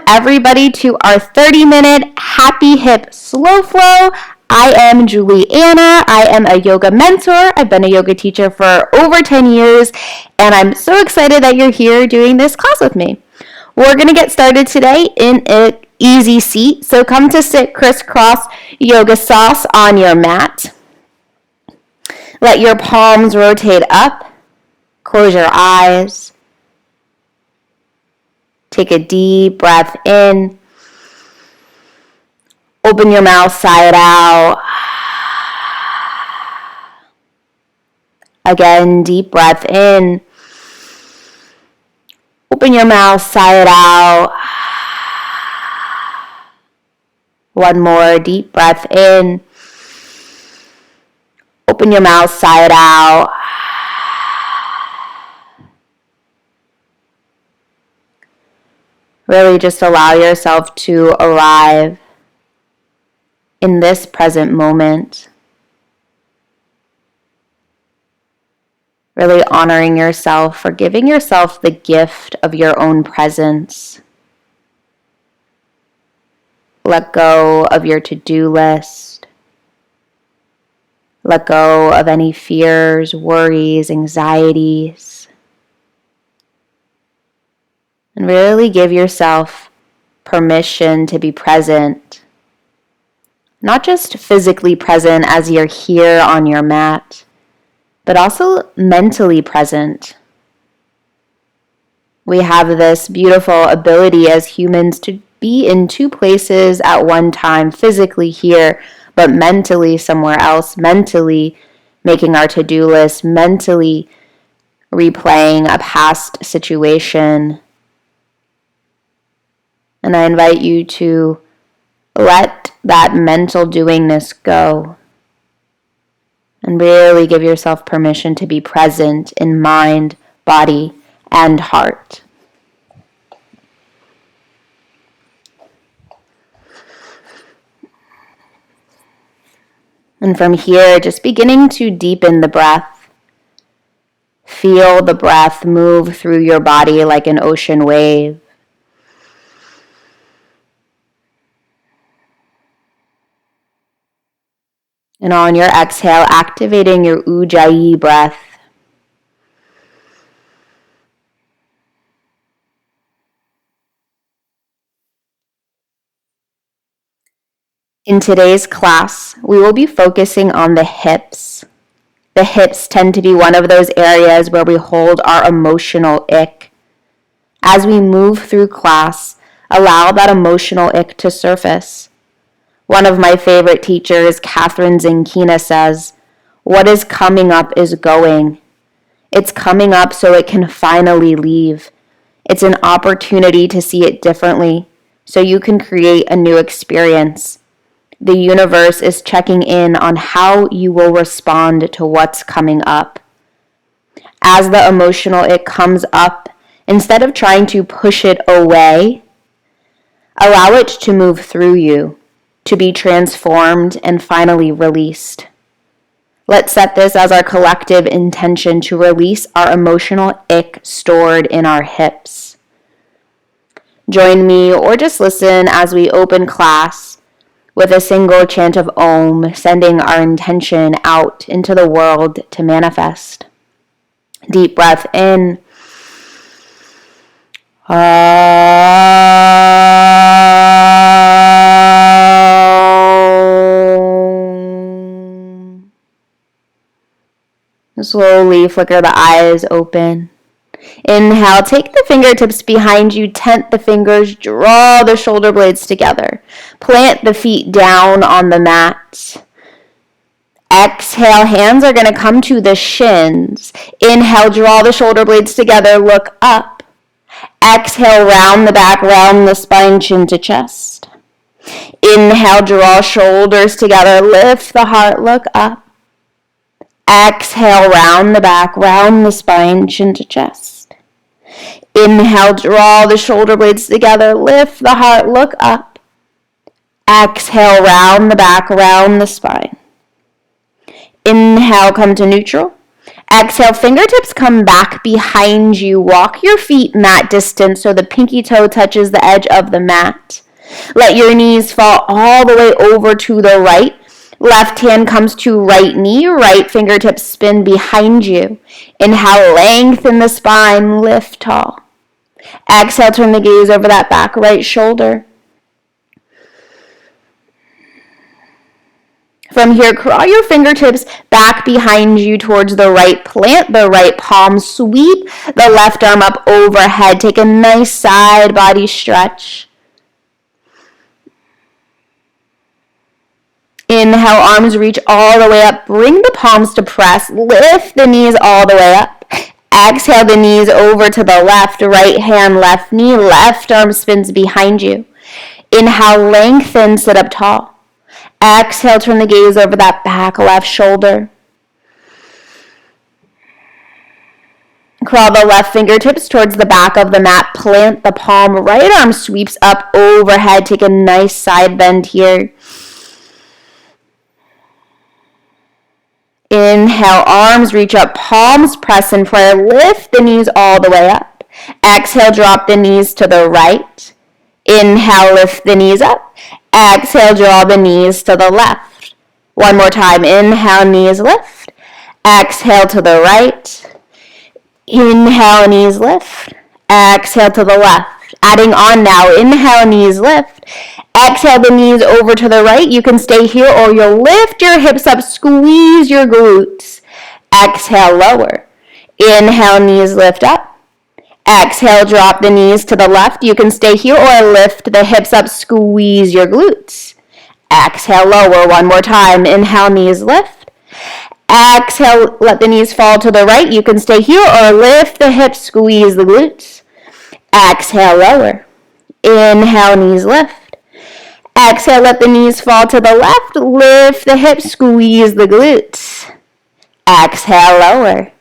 everybody to our 30-minute Happy Hip Slow Flow. I am Juliana. I am a yoga mentor. I've been a yoga teacher for over 10 years, and I'm so excited that you're here doing this class with me. We're going to get started today in an easy seat, so come to sit crisscross yoga sauce on your mat. Let your palms rotate up. Close your eyes. Take a deep breath in. Open your mouth side out. Again, deep breath in. Open your mouth side out. One more deep breath in. Open your mouth side out. Really just allow yourself to arrive in this present moment. Really honoring yourself for giving yourself the gift of your own presence. Let go of your to-do list. Let go of any fears, worries, anxieties. And really give yourself permission to be present. Not just physically present as you're here on your mat, but also mentally present. We have this beautiful ability as humans to be in two places at one time, physically here, but mentally somewhere else, mentally making our to-do list, mentally replaying a past situation. And I invite you to let that mental doingness go and really give yourself permission to be present in mind, body, and heart. And from here, just beginning to deepen the breath. Feel the breath move through your body like an ocean wave. And on your exhale, activating your Ujjayi breath. In today's class, we will be focusing on the hips. The hips tend to be one of those areas where we hold our emotional ick. As we move through class, allow that emotional ick to surface. One of my favorite teachers, Kathrin Zenkina, says, "What is coming up is going. It's coming up so it can finally leave. It's an opportunity to see it differently, so you can create a new experience. The universe is checking in on how you will respond to what's coming up." As the emotional it comes up, instead of trying to push it away, allow it to move through you, to be transformed and finally released. Let's set this as our collective intention to release our emotional ick stored in our hips. Join me or just listen as we open class with a single chant of Om, sending our intention out into the world to manifest. Deep breath in. Slowly flicker the eyes open. Inhale, take the fingertips behind you, tent the fingers, draw the shoulder blades together. Plant the feet down on the mat. Exhale, hands are going to come to the shins. Inhale, draw the shoulder blades together, look up. Exhale, round the back, round the spine, chin to chest. Inhale, draw shoulders together, lift the heart, look up. Exhale, round the back, round the spine, chin to chest. Inhale, draw the shoulder blades together, lift the heart, look up. Exhale, round the back, round the spine. Inhale, come to neutral. Exhale, fingertips come back behind you. Walk your feet mat distance so the pinky toe touches the edge of the mat. Let your knees fall all the way over to the right. Left hand comes to right knee. Right fingertips spin behind you. Inhale, lengthen the spine, lift tall. Exhale, turn the gaze over that back right shoulder. From here, crawl your fingertips back behind you towards the right. Plant the right palm. Sweep the left arm up overhead. Take a nice side body stretch. Inhale, arms reach all the way up. Bring the palms to press. Lift the knees all the way up. Exhale the knees over to the left. Right hand, left knee. Left arm spins behind you. Inhale, lengthen, sit up tall. Exhale, turn the gaze over that back left shoulder. Crawl the left fingertips towards the back of the mat. Plant the palm. Right arm sweeps up overhead. Take a nice side bend here. Inhale, arms reach up, palms press in prayer. Lift the knees all the way up. Exhale, drop the knees to the right. Inhale, lift the knees up. Exhale, draw the knees to the left. One more time. Inhale, knees lift. Exhale to the right. Inhale, knees lift. Exhale to the left. Adding on now. Inhale, knees lift. Exhale the knees over to the right. You can stay here or you'll lift your hips up. Squeeze your glutes. Exhale, lower. Inhale, knees lift up. Exhale, drop the knees to the left. You can stay here or lift the hips up. Squeeze your glutes. Exhale, lower. One more time. Inhale, knees lift. Exhale, let the knees fall to the right. You can stay here or lift the hips. Squeeze the glutes. Exhale, lower. Inhale, knees lift. Exhale, let the knees fall to the left. Lift the hips. Squeeze the glutes. Exhale, lower.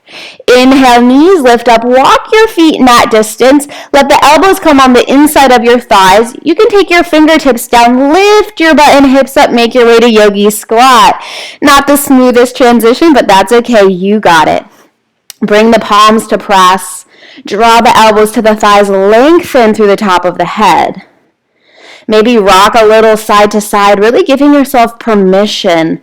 Inhale, knees lift up. Walk your feet mat distance. Let the elbows come on the inside of your thighs. You can take your fingertips down. Lift your butt and hips up. Make your way to yogi squat. Not the smoothest transition, but that's okay. You got it. Bring the palms to press. Draw the elbows to the thighs. Lengthen through the top of the head. Maybe rock a little side to side, really giving yourself permission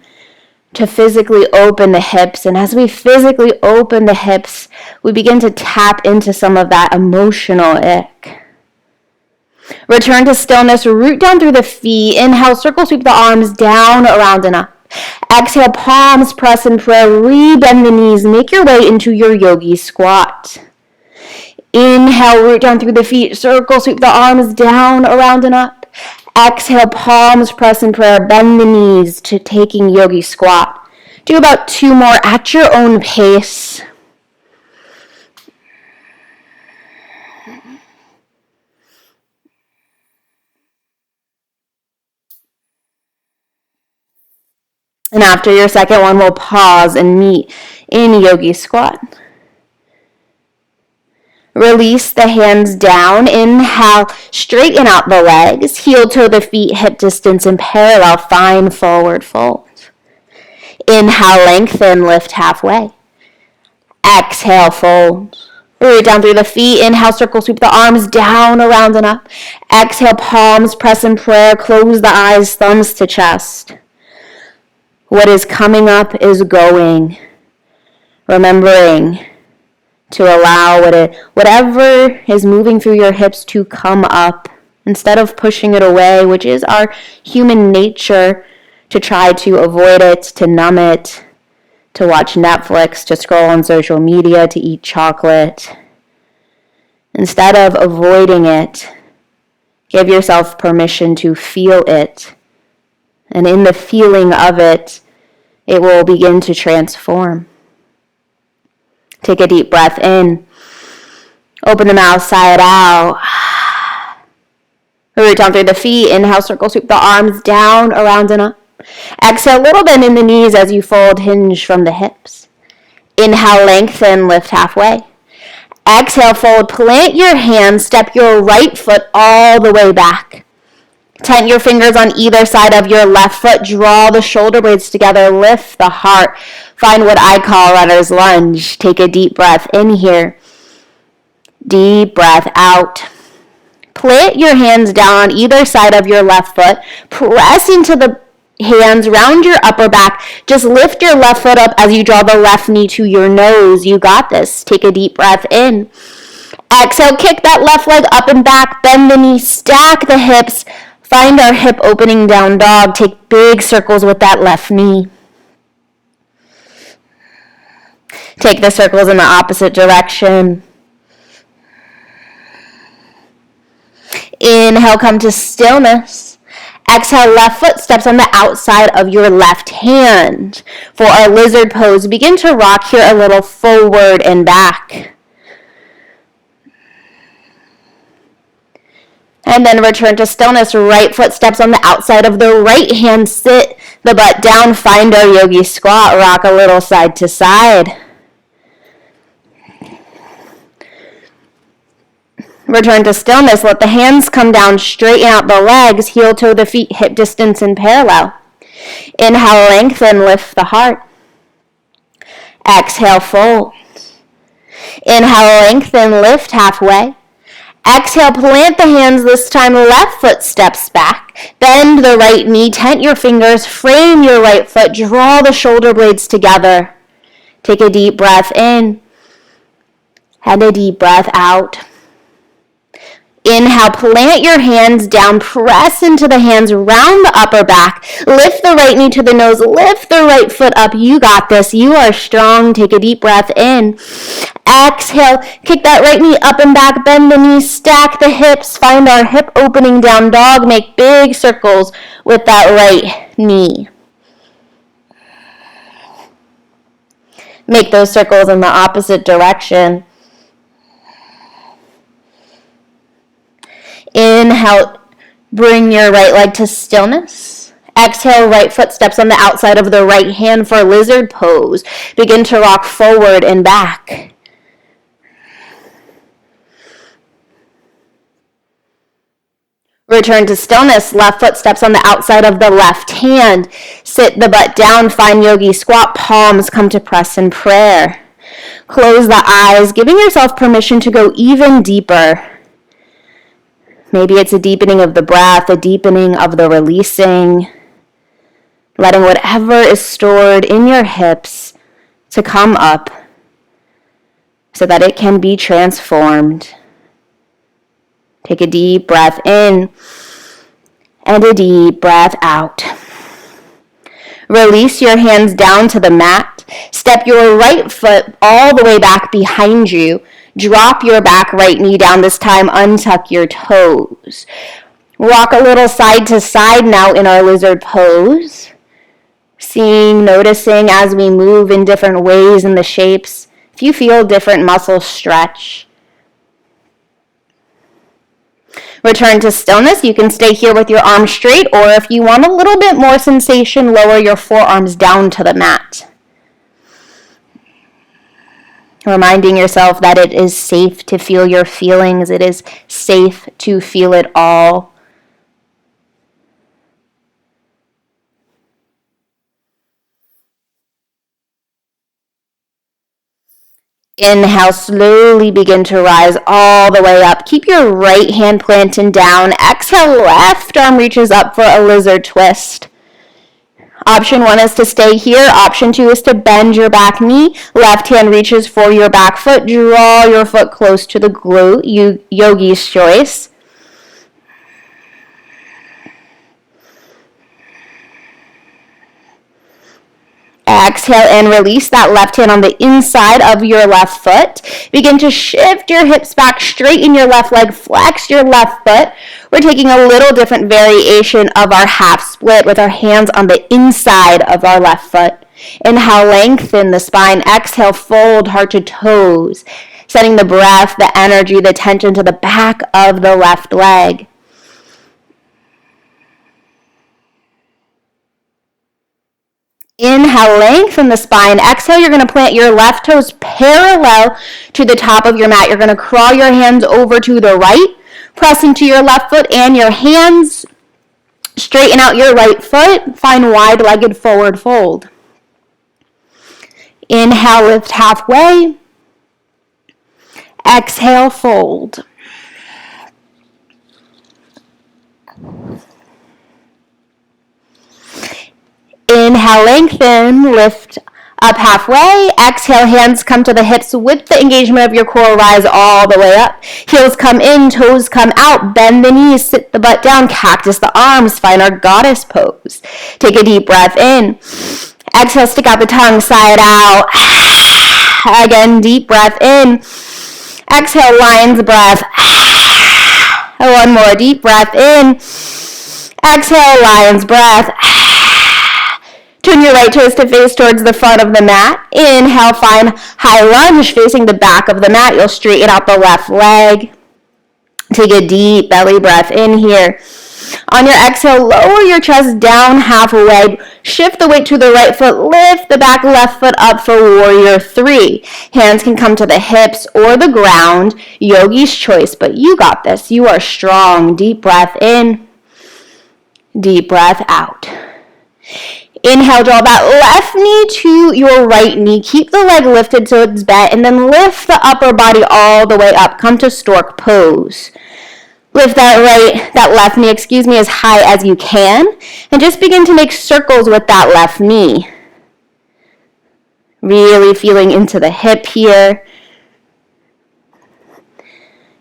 to physically open the hips. And as we physically open the hips, we begin to tap into some of that emotional ick. Return to stillness, root down through the feet. Inhale, circle sweep the arms down, around and up. Exhale, palms press in prayer. Rebend the knees. Make your way into your yogi squat. Inhale, root down through the feet. Circle sweep the arms down, around and up. Exhale, palms press in prayer. Bend the knees to taking yogi squat. Do about 2 more at your own pace. And after your second one, we'll pause and meet in yogi squat. Release the hands down. Inhale, straighten out the legs. Heel toe the feet, hip distance in parallel. Find forward fold. Inhale, lengthen, lift halfway. Exhale, fold. Root down through the feet. Inhale, circle sweep the arms down, around and up. Exhale, palms press in prayer. Close the eyes, thumbs to chest. What is coming up is going. Remembering to allow whatever is moving through your hips to come up instead of pushing it away, which is our human nature, to try to avoid it, to numb it, to watch Netflix, to scroll on social media, to eat chocolate. Instead of avoiding it, give yourself permission to feel it. And in the feeling of it, it will begin to transform. Take a deep breath in. Open the mouth, sigh it out. Root down through the feet. Inhale, circle sweep the arms down, around and up. Exhale, little bend in the knees as you fold, hinge from the hips. Inhale, lengthen, lift halfway. Exhale, fold, plant your hands, step your right foot all the way back. Tent your fingers on either side of your left foot. Draw the shoulder blades together. Lift the heart. Find what I call runner's lunge. Take a deep breath in here. Deep breath out. Plant your hands down on either side of your left foot. Press into the hands, round your upper back. Just lift your left foot up as you draw the left knee to your nose. You got this. Take a deep breath in. Exhale, kick that left leg up and back. Bend the knee, stack the hips. Find our hip opening down dog. Take big circles with that left knee. Take the circles in the opposite direction. Inhale, come to stillness. Exhale, left foot steps on the outside of your left hand. For our lizard pose, begin to rock here a little forward and back. And then return to stillness. Right foot steps on the outside of the right hand. Sit the butt down. Find our yogi squat. Rock a little side to side. Return to stillness. Let the hands come down. Straighten out the legs. Heel toe the feet. Hip distance and parallel. Inhale, lengthen. Lift the heart. Exhale, fold. Inhale, lengthen. Lift halfway. Exhale, plant the hands. This time, left foot steps back. Bend the right knee. Tent your fingers. Frame your right foot. Draw the shoulder blades together. Take a deep breath in. And a deep breath out. Inhale, plant your hands down, press into the hands, round the upper back, lift the right knee to the nose, lift the right foot up. You got this. You are strong. Take a deep breath in. Exhale, kick that right knee up and back, bend the knees, stack the hips, find our hip opening down dog, make big circles with that right knee. Make those circles in the opposite direction. Inhale, bring your right leg to stillness. Exhale, right foot steps on the outside of the right hand for lizard pose. Begin to rock forward and back. Return to stillness. Left foot steps on the outside of the left hand. Sit the butt down. Find yogi squat. Palms come to press in prayer. Close the eyes, giving yourself permission to go even deeper. Maybe it's a deepening of the breath, a deepening of the releasing, letting whatever is stored in your hips to come up so that it can be transformed. Take a deep breath in and a deep breath out. Release your hands down to the mat. Step your right foot all the way back behind you. Drop your back right knee down. This time, untuck your toes. Rock a little side to side now in our lizard pose. Seeing, noticing as we move in different ways in the shapes. If you feel different muscles stretch. Return to stillness. You can stay here with your arms straight, or if you want a little bit more sensation, lower your forearms down to the mat. Reminding yourself that it is safe to feel your feelings. It is safe to feel it all. Inhale, slowly begin to rise all the way up. Keep your right hand planted down. Exhale, left arm reaches up for a lizard twist. Option 1 is to stay here. Option 2 is to bend your back knee. Left hand reaches for your back foot. Draw your foot close to the glute. Yogi's choice. Exhale and release that left hand on the inside of your left foot. Begin to shift your hips back, straighten your left leg, flex your left foot. We're taking a little different variation of our half split with our hands on the inside of our left foot. Inhale, lengthen the spine. Exhale, fold heart to toes, sending the breath, the energy, the tension to the back of the left leg. Inhale, lengthen the spine. Exhale, you're going to plant your left toes parallel to the top of your mat. You're going to crawl your hands over to the right, press into your left foot and your hands. Straighten out your right foot. Find wide-legged forward fold. Inhale, lift halfway. Exhale, fold. Inhale, lengthen, lift up halfway. Exhale, hands come to the hips with the engagement of your core. Rise all the way up. Heels come in, toes come out. Bend the knees, sit the butt down. Cactus the arms. Find our goddess pose. Take a deep breath in. Exhale, stick out the tongue, sigh it out. Again, deep breath in. Exhale, lion's breath. One more deep breath in. Exhale, lion's breath. Turn your right toes to face towards the front of the mat. Inhale, find high lunge facing the back of the mat. You'll straighten out the left leg. Take a deep belly breath in here. On your exhale, lower your chest down halfway. Shift the weight to the right foot. Lift the back left foot up for warrior 3. Hands can come to the hips or the ground. Yogi's choice, but you got this. You are strong. Deep breath in. Deep breath out. Inhale, draw that left knee to your right knee. Keep the leg lifted so it's bent, and then lift the upper body all the way up. Come to stork pose. Lift that left knee, as high as you can, and just begin to make circles with that left knee. Really feeling into the hip here.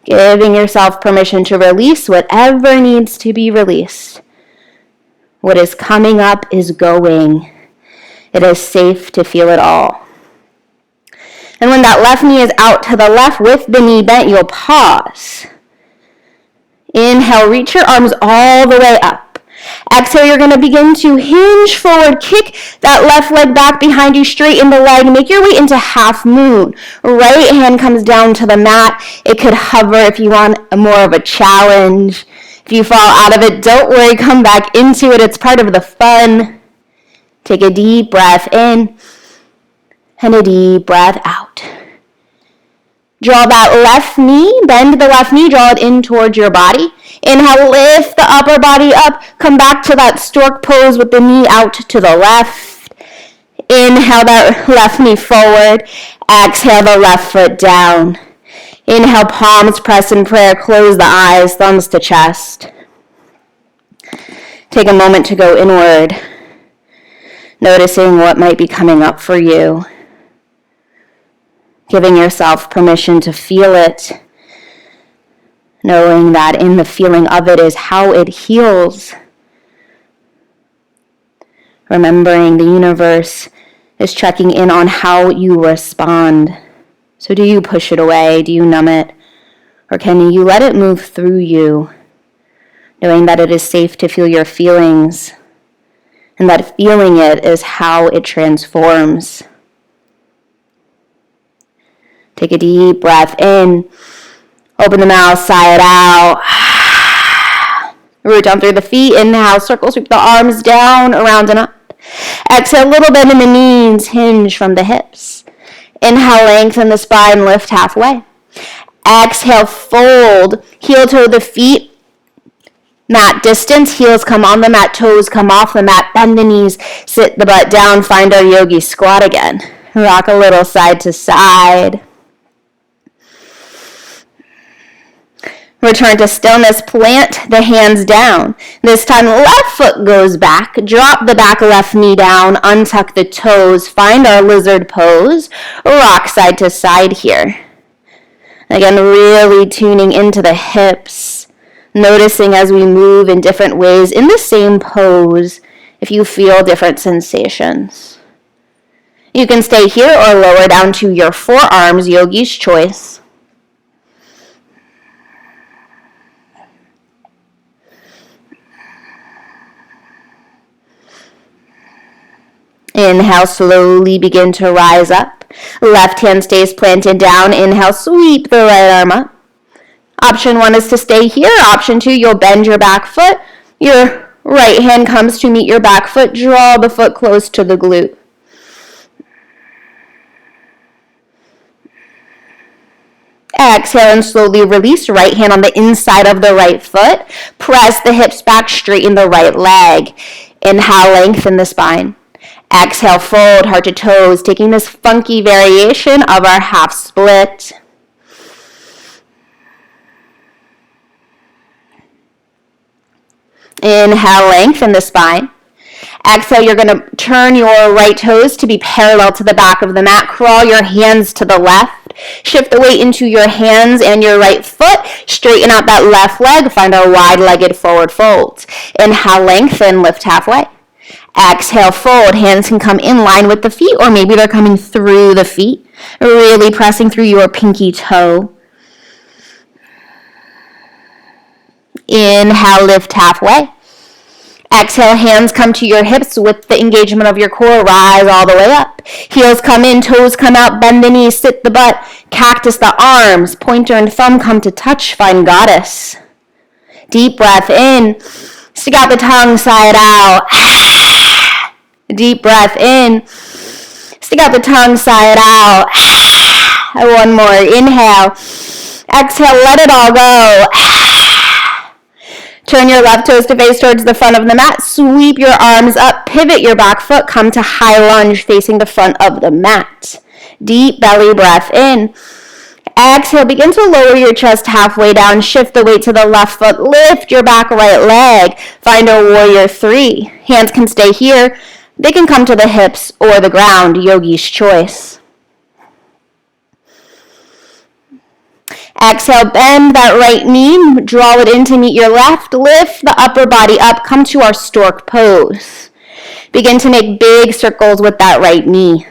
Giving yourself permission to release whatever needs to be released. What is coming up is going. It is safe to feel it all. And when that left knee is out to the left with the knee bent, you'll pause. Inhale, reach your arms all the way up. Exhale, you're going to begin to hinge forward. Kick that left leg back behind you, straighten the leg. Make your way into half moon. Right hand comes down to the mat. It could hover if you want more of a challenge. If you fall out of it, don't worry, come back into it. It's part of the fun. Take a deep breath in and a deep breath out. Draw that left knee, bend the left knee, draw it in towards your body. Inhale, lift the upper body up. Come back to that stork pose with the knee out to the left. Inhale that left knee forward. Exhale the left foot down. Inhale, palms press in prayer. Close the eyes, thumbs to chest. Take a moment to go inward, noticing what might be coming up for you. Giving yourself permission to feel it, knowing that in the feeling of it is how it heals. Remembering the universe is checking in on how you respond. So do you push it away? Do you numb it? Or can you let it move through you, knowing that it is safe to feel your feelings, and that feeling it is how it transforms? Take a deep breath in. Open the mouth, sigh it out. Root down through the feet. Inhale, circle, sweep the arms down, around and up. Exhale, a little bend in the knees, hinge from the hips. Inhale, lengthen the spine, lift halfway. Exhale, fold, heel toe the feet. Mat distance, heels come on the mat, toes come off the mat. Bend the knees, sit the butt down, find our yogi squat again. Rock a little side to side. Return to stillness, plant the hands down. This time, left foot goes back. Drop the back left knee down, untuck the toes, find our lizard pose. Rock side to side here. Again, really tuning into the hips, noticing as we move in different ways in the same pose, if you feel different sensations. You can stay here or lower down to your forearms, yogi's choice. Inhale, slowly begin to rise up. Left hand stays planted down. Inhale, sweep the right arm up. Option 1 is to stay here. Option 2, you'll bend your back foot. Your right hand comes to meet your back foot. Draw the foot close to the glute. Exhale and slowly release. Right hand on the inside of the right foot. Press the hips back, straighten the right leg. Inhale, lengthen the spine. Exhale, fold, heart to toes, taking this funky variation of our half split. Inhale, lengthen the spine. Exhale, you're going to turn your right toes to be parallel to the back of the mat. Crawl your hands to the left. Shift the weight into your hands and your right foot. Straighten out that left leg. Find our wide-legged forward fold. Inhale, lengthen, lift halfway. Exhale, fold. Hands can come in line with the feet, or maybe they're coming through the feet. Really pressing through your pinky toe. Inhale, lift halfway. Exhale, hands come to your hips with the engagement of your core. Rise all the way up. Heels come in, toes come out, bend the knees, sit the butt. Cactus the arms, pointer and thumb come to touch. Find goddess. Deep breath in. Stick out the tongue, sigh it out. Deep breath in. Stick out the tongue, sigh it out. One more. Inhale. Exhale, let it all go. Turn your left toes to face towards the front of the mat. Sweep your arms up. Pivot your back foot. Come to high lunge facing the front of the mat. Deep belly breath in. Exhale. Begin to lower your chest halfway down. Shift the weight to the left foot. Lift your back right leg. Find a warrior three. Hands can stay here. They can come to the hips or the ground. Yogi's choice. Exhale, bend that right knee, draw it in to meet your left, lift the upper body up, come to our stork pose. Begin to make big circles with that right knee.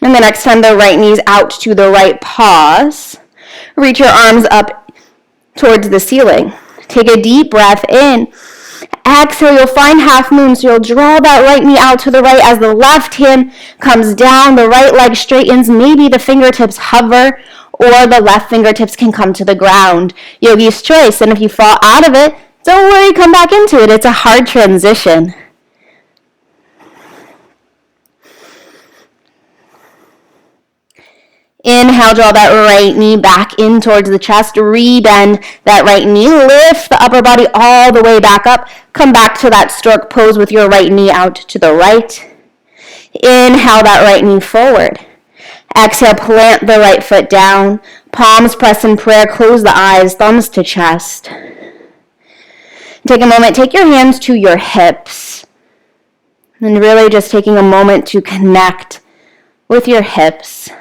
And the next time the right knee's out to the right, pause. Reach your arms up towards the ceiling. Take a deep breath in. Exhale, you'll find half moon, so you'll draw that right knee out to the right as the left hand comes down, the right leg straightens, maybe the fingertips hover, or the left fingertips can come to the ground. Yogi's choice, and if you fall out of it, don't worry, come back into it. It's a hard transition. Inhale, draw that right knee back in towards the chest. Rebend that right knee. Lift the upper body all the way back up. Come back to that stork pose with your right knee out to the right. Inhale that right knee forward. Exhale, plant the right foot down. Palms press in prayer. Close the eyes, thumbs to chest. Take a moment. Take your hands to your hips. And really just taking a moment to connect with your hips.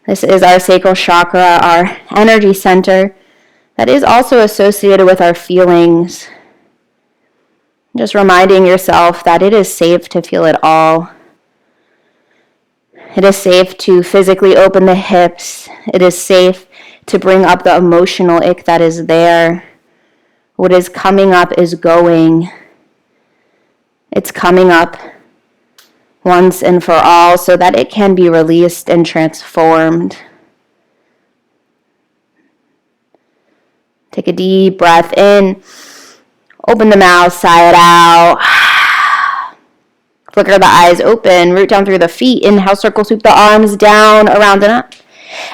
This is our sacral chakra, our energy center that is also associated with our feelings. Just reminding yourself that it is safe to feel it all. It is safe to physically open the hips. It is safe to bring up the emotional ick that is there. What is coming up is going. It's coming up once and for all so that it can be released and transformed. Take a deep breath in. Open the mouth, sigh it out. Flicker the eyes open, root down through the feet. Inhale, circle sweep the arms down, around and up.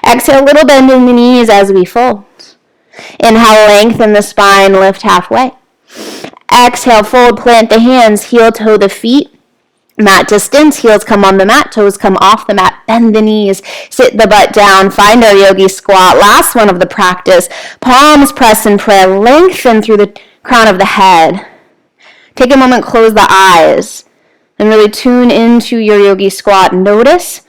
Exhale, little bend in the knees as we fold. Inhale, lengthen the spine, lift halfway. Exhale, fold, plant the hands, heel toe the feet. Mat distance, heels come on the mat, toes come off the mat, bend the knees, sit the butt down, find our yogi squat. Last one of the practice. Palms press in prayer, lengthen through the crown of the head. Take a moment, close the eyes, and really tune into your yogi squat. Notice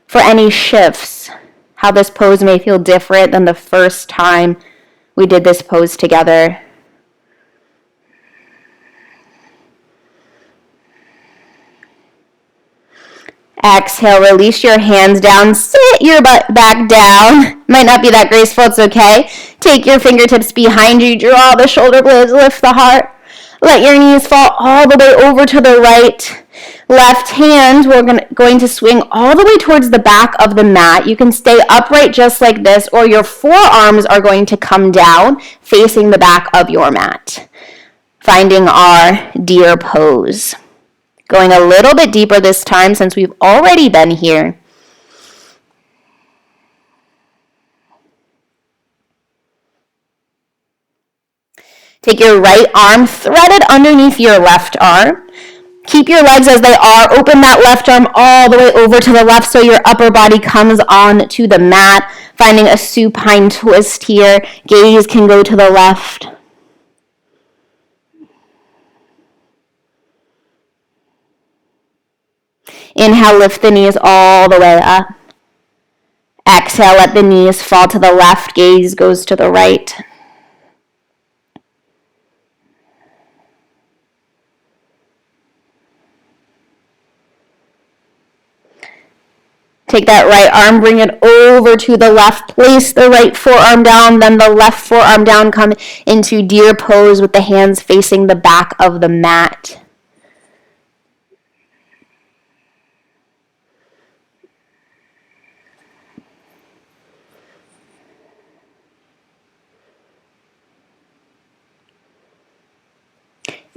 for any shifts, how this pose may feel different than the first time we did this pose together. Exhale, release your hands down, sit your butt back down. Might not be that graceful, it's okay. Take your fingertips behind you, draw the shoulder blades, lift the heart. Let your knees fall all the way over to the right. Left hand, we're going to swing all the way towards the back of the mat. You can stay upright just like this, or your forearms are going to come down, facing the back of your mat. Finding our deer pose. Going a little bit deeper this time since we've already been here. Take your right arm, thread it underneath your left arm. Keep your legs as they are. Open that left arm all the way over to the left so your upper body comes on to the mat. Finding a supine twist here. Gaze can go to the left. Inhale, lift the knees all the way up. Exhale, let the knees fall to the left. Gaze goes to the right. Take that right arm, bring it over to the left. Place the right forearm down, then the left forearm down. Come into deer pose with the hands facing the back of the mat.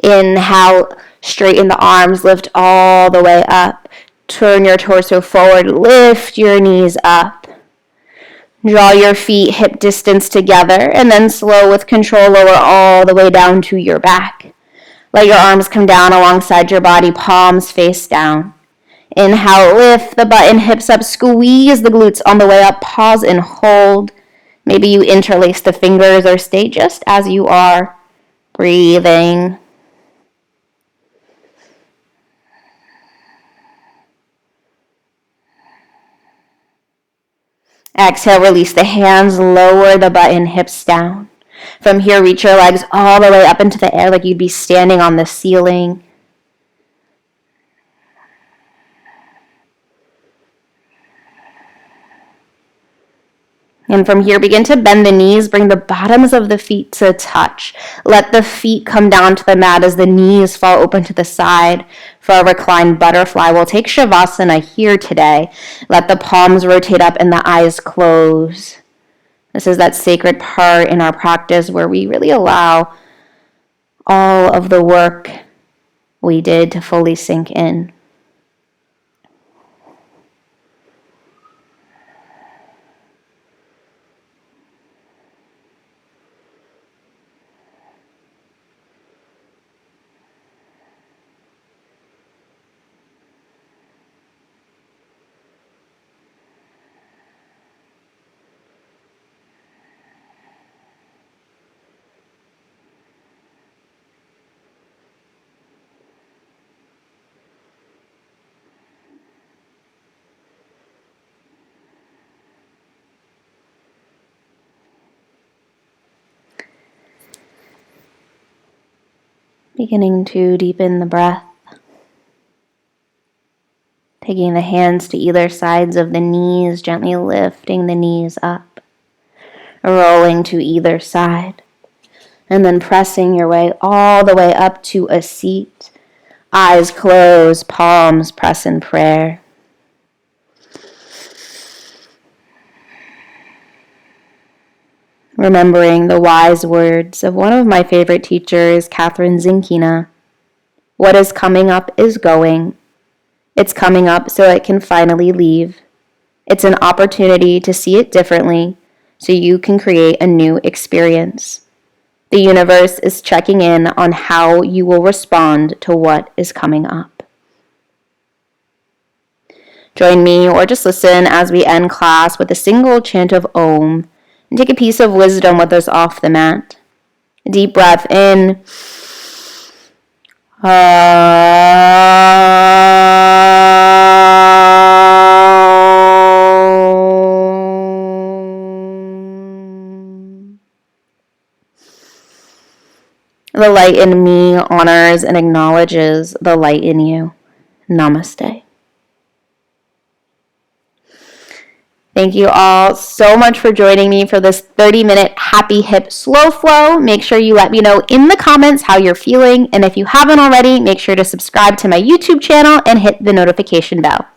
Inhale, straighten the arms, lift all the way up. Turn your torso forward, lift your knees up. Draw your feet hip distance together, and then slow with control, lower all the way down to your back. Let your arms come down alongside your body, palms face down. Inhale, lift the butt and hips up, squeeze the glutes on the way up, pause and hold. Maybe you interlace the fingers or stay just as you are, breathing. Exhale, release the hands, lower the butt and hips down. From here, reach your legs all the way up into the air like you'd be standing on the ceiling. And from here, begin to bend the knees, bring the bottoms of the feet to touch. Let the feet come down to the mat as the knees fall open to the side for a reclined butterfly. We'll take Shavasana here today. Let the palms rotate up and the eyes close. This is that sacred part in our practice where we really allow all of the work we did to fully sink in. Beginning to deepen the breath. Taking the hands to either sides of the knees, gently lifting the knees up. Rolling to either side. And then pressing your way all the way up to a seat. Eyes closed, palms press in prayer. Remembering the wise words of one of my favorite teachers, Kathrin Zenkina. What is coming up is going. It's coming up so it can finally leave. It's an opportunity to see it differently so you can create a new experience. The universe is checking in on how you will respond to what is coming up. Join me or just listen as we end class with a single chant of Om. And take a piece of wisdom with us off the mat. A deep breath in. The light in me honors and acknowledges the light in you. Namaste. Thank you all so much for joining me for this 30-minute happy hip slow flow. Make sure you let me know in the comments how you're feeling. And if you haven't already, make sure to subscribe to my YouTube channel and hit the notification bell.